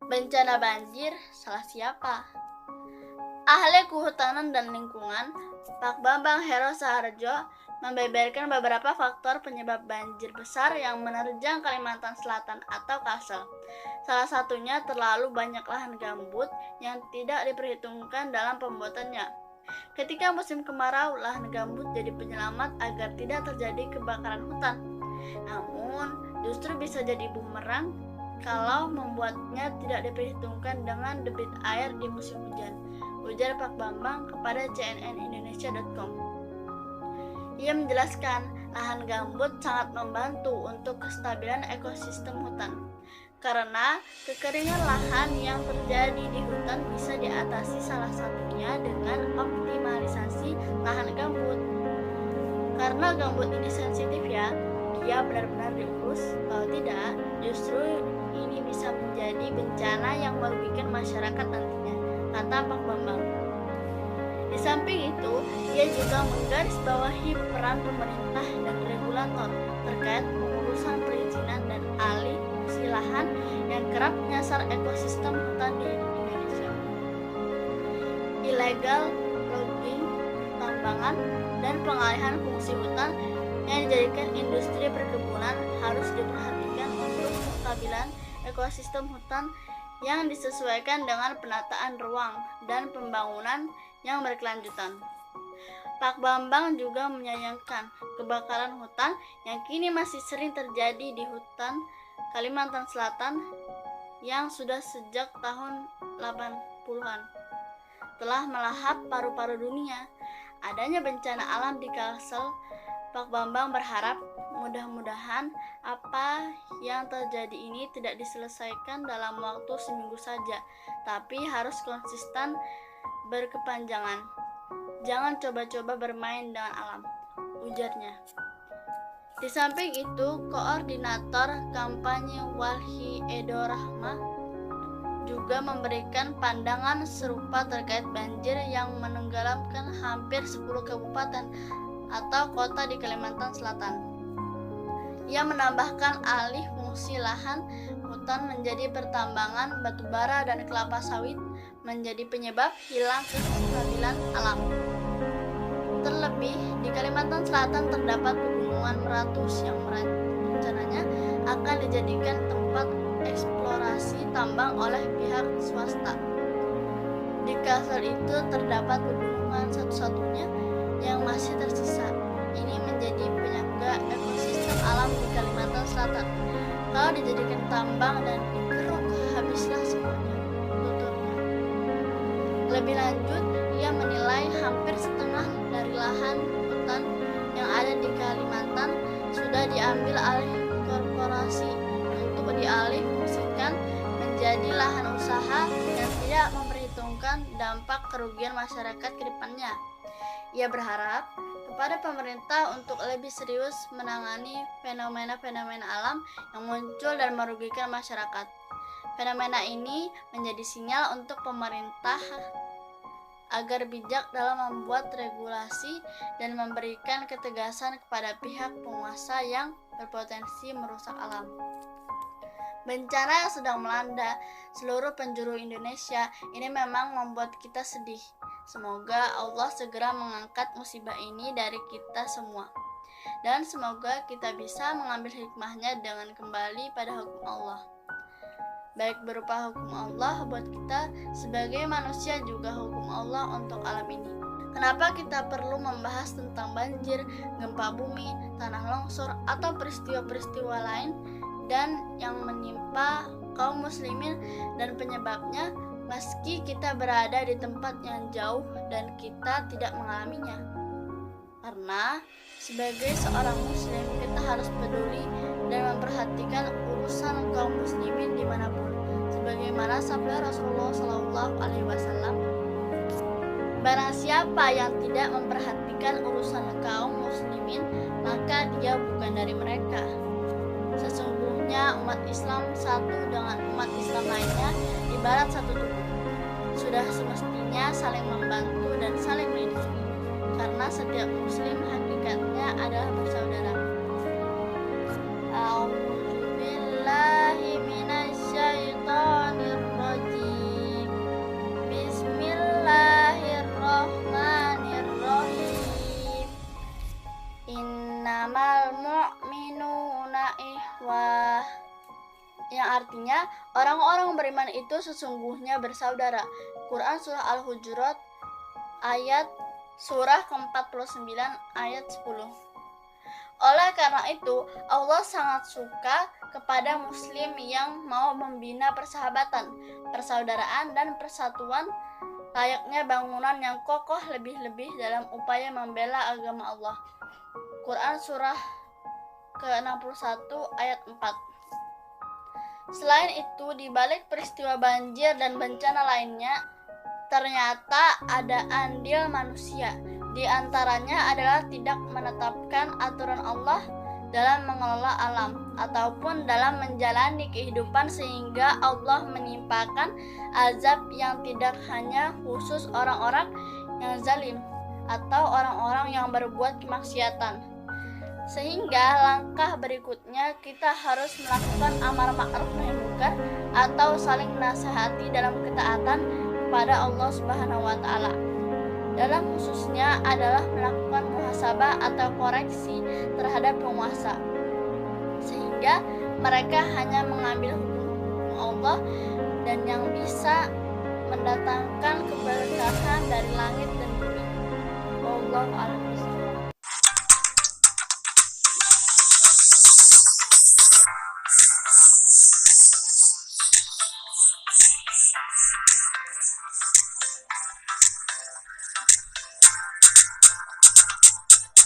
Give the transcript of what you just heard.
Bencana banjir, salah siapa? Ahli Kehutanan dan Lingkungan, Pak Bambang Hero Saharjo, membeberkan beberapa faktor penyebab banjir besar yang menerjang Kalimantan Selatan atau Kalsel. Salah satunya terlalu banyak lahan gambut yang tidak diperhitungkan dalam pembuatannya. Ketika musim kemarau, lahan gambut jadi penyelamat agar tidak terjadi kebakaran hutan. Namun, justru bisa jadi bumerang kalau membuatnya tidak diperhitungkan dengan debit air di musim hujan, ujar Pak Bambang kepada cnnindonesia.com. Ia menjelaskan, lahan gambut sangat membantu untuk kestabilan ekosistem hutan. Karena kekeringan lahan yang terjadi di hutan bisa diatasi salah satunya dengan optimalisasi lahan gambut. Karena gambut ini sensitif ya, dia benar-benar diurus, kalau tidak justru ini bisa menjadi bencana yang merugikan masyarakat nantinya, kata Pak Bambang. Di samping itu, ia juga menggarisbawahi peran pemerintah dan regulator terkait pengurusan perizinan dan alih fungsi lahan yang kerap menyasar ekosistem hutan di Indonesia. Illegal logging, tambangan, dan pengalihan fungsi hutan yang dijadikan industri perkebunan harus diperhatikan untuk kestabilan ekosistem hutan yang disesuaikan dengan penataan ruang dan pembangunan yang berkelanjutan. Pak Bambang juga menyayangkan kebakaran hutan yang kini masih sering terjadi di hutan Kalimantan Selatan yang sudah sejak tahun 80-an telah melahap paru-paru dunia. Adanya bencana alam di Kalsel, Pak Bambang berharap mudah-mudahan apa yang terjadi ini tidak diselesaikan dalam waktu seminggu saja, tapi harus konsisten berkepanjangan. Jangan coba-coba bermain dengan alam, ujarnya. Di samping itu, koordinator kampanye Walhi Edo Rahma juga memberikan pandangan serupa terkait banjir yang menenggelamkan hampir 10 kabupaten atau kota di Kalimantan Selatan. Ia menambahkan alih fungsi lahan hutan menjadi pertambangan batubara dan kelapa sawit menjadi penyebab hilang kestabilan alam. Terlebih, di Kalimantan Selatan terdapat pegunungan Meratus yang rencananya akan dijadikan tempat eksplorasi tambang oleh pihak swasta. Di Kalsel itu terdapat pegunungan satu-satunya yang masih tersisa. Ini menjadi penyangga ekosistem alam di Kalimantan Selatan. Kalau dijadikan tambang dan dikeruk, habislah semuanya, tuturnya. Lebih lanjut, ia menilai hampir setengah dari lahan hutan yang ada di Kalimantan sudah diambil alih korporasi untuk dialih fungsikan menjadi lahan usaha yang tidak memperhitungkan dampak kerugian masyarakat ke depannya. Ia berharap kepada pemerintah untuk lebih serius menangani fenomena-fenomena alam yang muncul dan merugikan masyarakat. Fenomena ini menjadi sinyal untuk pemerintah agar bijak dalam membuat regulasi dan memberikan ketegasan kepada pihak penguasa yang berpotensi merusak alam. Bencana yang sedang melanda seluruh penjuru Indonesia ini memang membuat kita sedih. Semoga Allah segera mengangkat musibah ini dari kita semua. Dan semoga kita bisa mengambil hikmahnya dengan kembali pada hukum Allah. Baik berupa hukum Allah buat kita sebagai manusia, juga hukum Allah untuk alam ini. Kenapa kita perlu membahas tentang banjir, gempa bumi, tanah longsor, atau peristiwa-peristiwa lain dan yang menimpa kaum muslimin dan penyebabnya meski kita berada di tempat yang jauh dan kita tidak mengalaminya? Karena sebagai seorang muslim kita harus peduli dan memperhatikan urusan kaum muslimin dimanapun, sebagaimana sabda Rasulullah SAW, barang siapa yang tidak memperhatikan urusan kaum muslimin, maka dia bukan dari mereka. Sesungguhnya umat Islam satu dengan umat Islam lainnya ibarat satu tubuh. Sudah semestinya saling membantu dan saling melindungi, karena setiap muslim hakikatnya adalah bersaudara. A'udzubillahi minasyaitonir yang artinya orang-orang beriman itu sesungguhnya bersaudara. Quran Surah Al-Hujurat ayat surah ke-49 ayat 10. Oleh karena itu, Allah sangat suka kepada muslim yang mau membina persahabatan, persaudaraan, dan persatuan layaknya bangunan yang kokoh, lebih-lebih dalam upaya membela agama Allah. Quran Surah ke-61 ayat 4. Selain itu, di balik peristiwa banjir dan bencana lainnya, ternyata ada andil manusia. Di antaranya adalah tidak menetapkan aturan Allah dalam mengelola alam ataupun dalam menjalani kehidupan, sehingga Allah menimpakan azab yang tidak hanya khusus orang-orang yang zalim atau orang-orang yang berbuat kemaksiatan. Sehingga langkah berikutnya kita harus melakukan amar ma'ruf nahi munkar atau saling nasihati dalam ketaatan kepada Allah Subhanahu wa taala. Dalam khususnya adalah melakukan muhasabah atau koreksi terhadap penguasa, sehingga mereka hanya mengambil hukum Allah dan yang bisa mendatangkan keberkahan dari langit dan bumi. Wallahu a'lam.